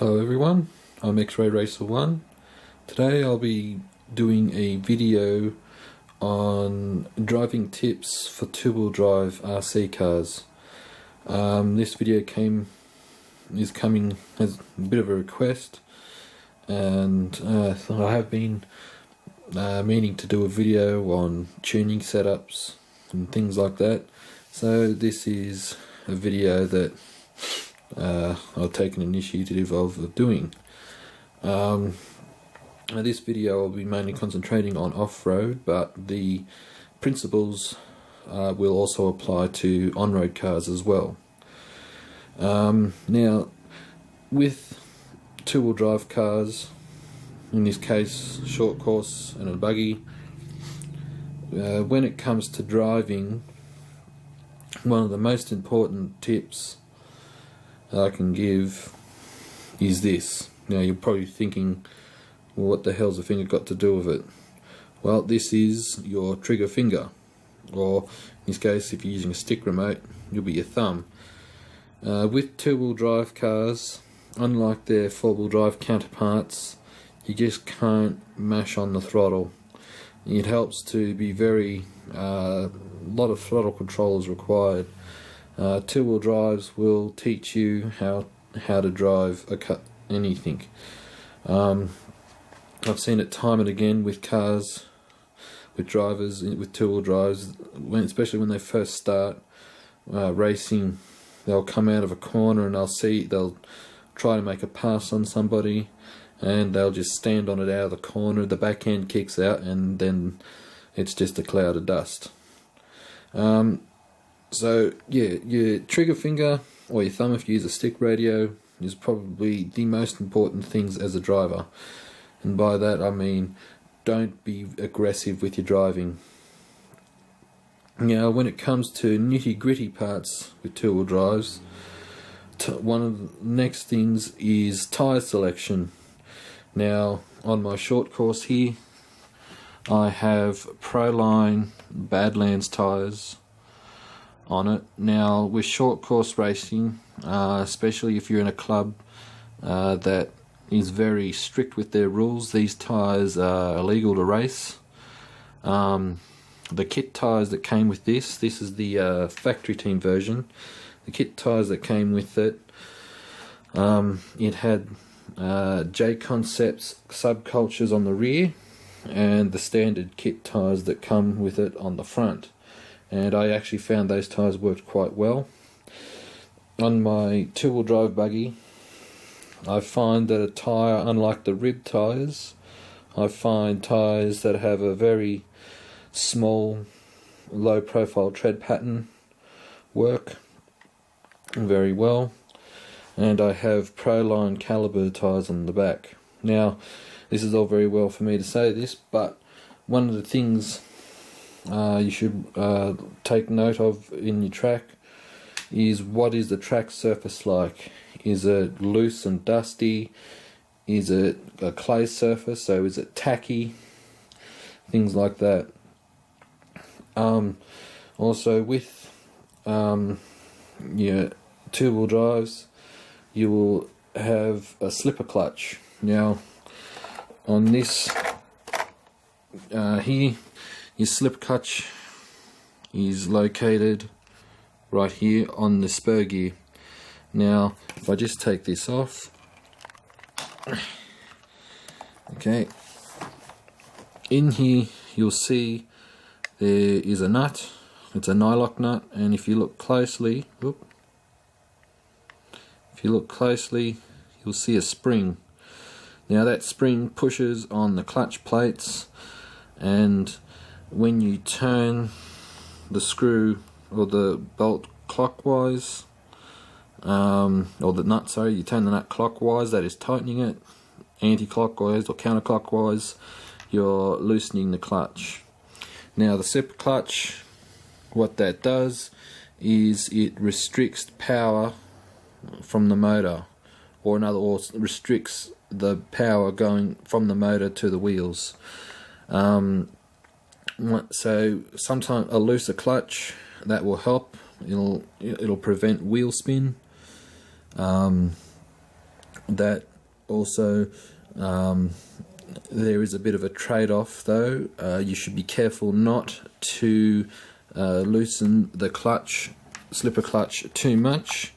Hello everyone, I'm X-Ray Racer 1. Today I'll be doing a video on driving tips for two-wheel drive RC cars. This video is coming as a bit of a request, and I have been meaning to do a video on tuning setups and things like that. So this is a video that I've taken an initiative of doing. This video will be mainly concentrating on off-road, but the principles will also apply to on-road cars as well. Now, with two-wheel drive cars, in this case short course and a buggy, when it comes to driving, one of the most important tips I can give is this. Now you're probably thinking, well, what the hell's the finger got to do with it? Well, this is your trigger finger, or in this case, if you're using a stick remote, it'll be your thumb. With two-wheel drive cars, unlike their four-wheel drive counterparts, you just can't mash on the throttle. It helps to be very, a lot of throttle control is required. Two-wheel drives will teach you how to drive anything. I've seen it time and again with cars, with drivers with two-wheel drives, especially when they first start racing. They'll come out of a corner and they'll try to make a pass on somebody, and they'll just stand on it out of the corner. The back end kicks out, and then it's just a cloud of dust. So yeah, your trigger finger or your thumb, if you use a stick radio, is probably the most important things as a driver. And by that I mean, don't be aggressive with your driving. Now, when it comes to nitty-gritty parts with two-wheel drives, one of the next things is tyre selection. Now, on my short course here, I have Proline Badlands tyres on it. Now, with short course racing, especially if you're in a club that is very strict with their rules, these tyres are illegal to race. The kit tyres that came with this is the factory team version. The kit tyres that came with it, it had J Concepts subcultures on the rear, and the standard kit tyres that come with it on the front. And I actually found those tyres worked quite well. On my two-wheel drive buggy, I find that a tyre, unlike the rib tyres, I find tyres that have a very small, low-profile tread pattern work very well. And I have Proline caliber tyres on the back. Now, this is all very well for me to say this, but one of the things you should take note of in your track is, what is the track surface like? Is it loose and dusty? Is it a clay surface? So is it tacky? Things like that. Also, with your two-wheel drives, you will have a slipper clutch. Now, on this here, your slip clutch is located right here on the spur gear. Now, if I just take this off, okay, in here you'll see there is a nut. It's a nylock nut, and if you look closely, you'll see a spring. Now that spring pushes on the clutch plates, and when you turn the screw or the bolt clockwise, or the nut, sorry, you turn the nut clockwise, that is tightening it. Anti-clockwise or counterclockwise, you're loosening the clutch. Now the slipper clutch, what that does is it restricts power from the motor, or restricts the power going from the motor to the wheels. So sometimes a looser clutch, that will help. It'll prevent wheel spin. That Also, there is a bit of a trade-off though. You should be careful not to loosen the clutch, slipper clutch, too much,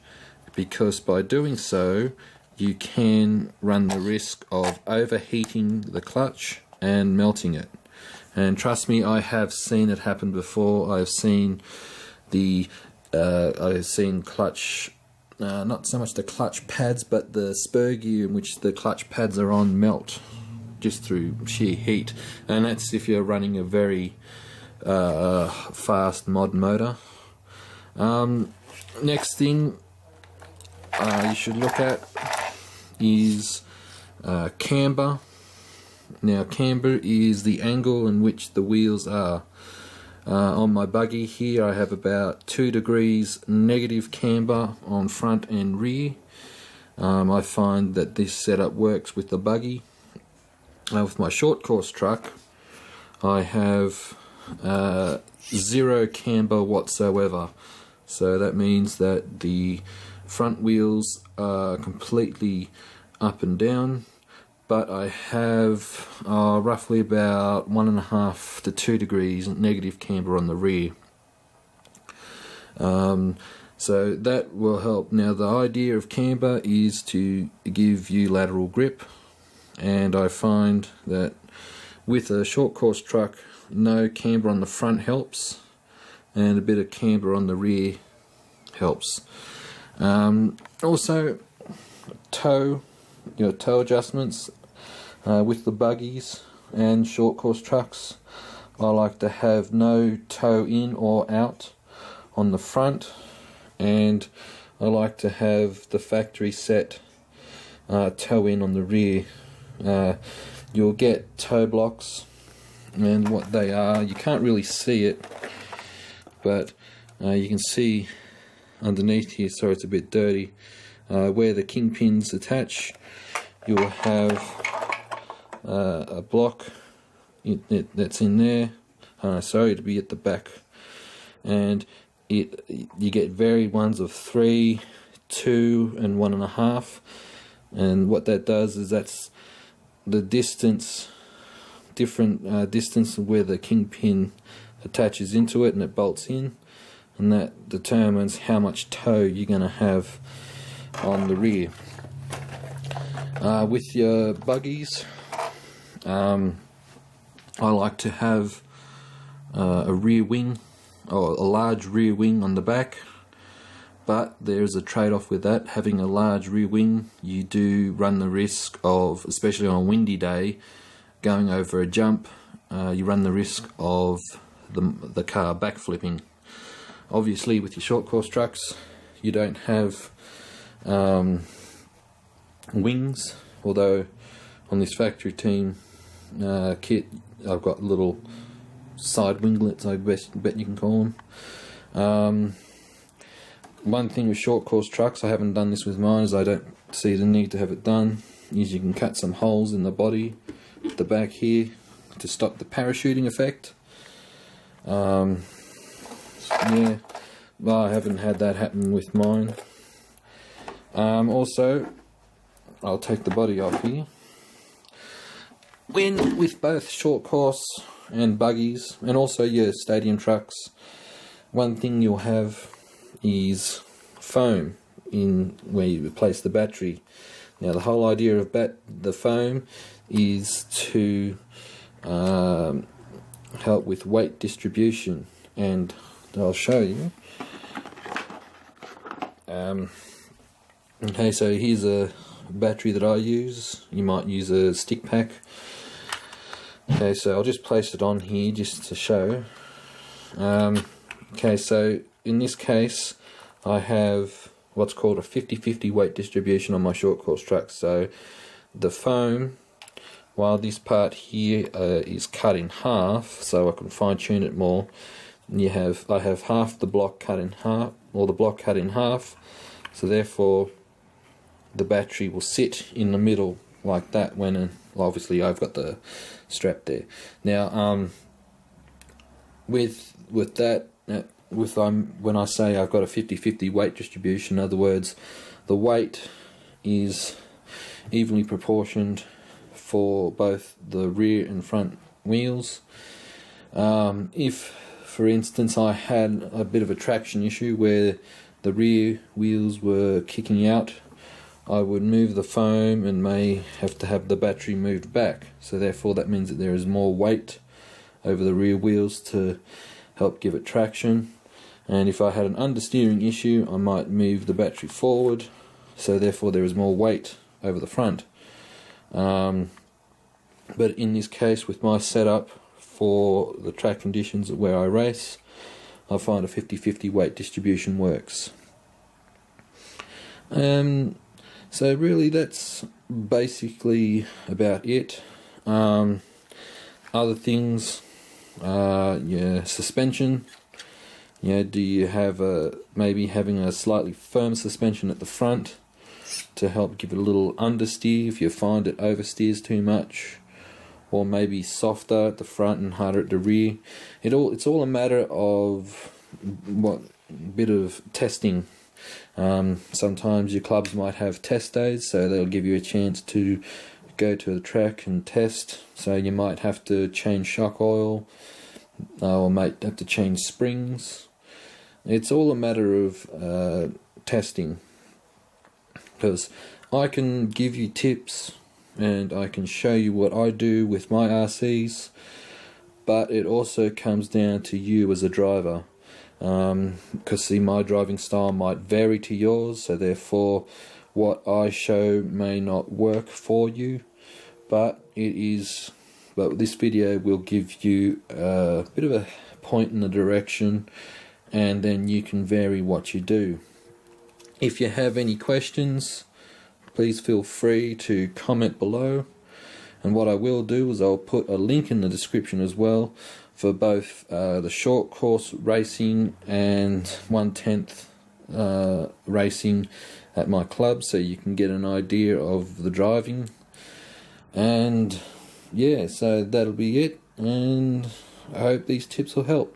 because by doing so you can run the risk of overheating the clutch and melting it. And trust me, I have seen it happen before. I've seen clutch, not so much the clutch pads, but the spur gear in which the clutch pads are on melt just through sheer heat, and that's if you're running a very fast mod motor. Next thing you should look at is camber. Now, camber is the angle in which the wheels are. On my buggy here I have about 2 degrees negative camber on front and rear. I find that this setup works with the buggy. With my short course truck I have 0 camber whatsoever, so that means that the front wheels are completely up and down, but I have roughly about 1.5 to 2 degrees negative camber on the rear. So that will help. Now, the idea of camber is to give you lateral grip, and I find that with a short course truck, no camber on the front helps, and a bit of camber on the rear helps. Also, your toe adjustments with the buggies and short course trucks. I like to have no toe in or out on the front, and I like to have the factory set toe in on the rear. You'll get toe blocks, and what they are, you can't really see it, but you can see underneath here, sorry it's a bit dirty, where the kingpins attach. You'll have a block that's in there, sorry, to be at the back, and you get varied ones of 3, 2 and 1.5, and what that does is that's the distance, different distance where the kingpin attaches into it and it bolts in, and that determines how much toe you're going to have on the rear. With your buggies, I like to have a rear wing, or a large rear wing on the back, but there's a trade-off with that. Having a large rear wing, you do run the risk of, especially on a windy day, going over a jump, you run the risk of the car backflipping. Obviously with your short course trucks you don't have wings, although on this factory team kit I've got little side winglets, I bet you can call them. One thing with short course trucks, I haven't done this with mine, is I don't see the need to have it done, is you can cut some holes in the body at the back here to stop the parachuting effect. Yeah, well, I haven't had that happen with mine. Also, I'll take the body off here. When with both short course and buggies, and also your stadium trucks, one thing you'll have is foam in where you replace the battery. Now, the whole idea of the foam is to help with weight distribution, and I'll show you. Okay, so here's a battery that I use. You might use a stick pack. Okay, so I'll just place it on here just to show. Okay, so in this case I have what's called a 50-50 weight distribution on my short course truck. So the foam, while this part here is cut in half so I can fine tune it more, I have half the block cut in half, or the block cut in half, so therefore the battery will sit in the middle like that when obviously I've got the strap there. Now with that, when I say I've got a 50-50 weight distribution, in other words, the weight is evenly proportioned for both the rear and front wheels. If, for instance, I had a bit of a traction issue where the rear wheels were kicking out, I would move the foam and may have to have the battery moved back. So therefore that means that there is more weight over the rear wheels to help give it traction. And if I had an understeering issue, I might move the battery forward, so therefore there is more weight over the front. But in this case, with my setup for the track conditions where I race, I find a 50-50 weight distribution works. So really that's basically about it. Other things, suspension. Do you have maybe having a slightly firm suspension at the front to help give it a little understeer if you find it oversteers too much, or maybe softer at the front and harder at the rear. It's all a matter of bit of testing. Sometimes your clubs might have test days, so they'll give you a chance to go to the track and test. So you might have to change shock oil, or might have to change springs. It's all a matter of testing, because I can give you tips and I can show you what I do with my RCs, but it also comes down to you as a driver. Because my driving style might vary to yours, so therefore what I show may not work for you, but this video will give you a bit of a point in the direction, and then you can vary what you do. If you have any questions, please feel free to comment below, and what I will do is I'll put a link in the description as well for both the short course racing and 1/10 racing at my club, so you can get an idea of the driving. And yeah, so that'll be it, and I hope these tips will help.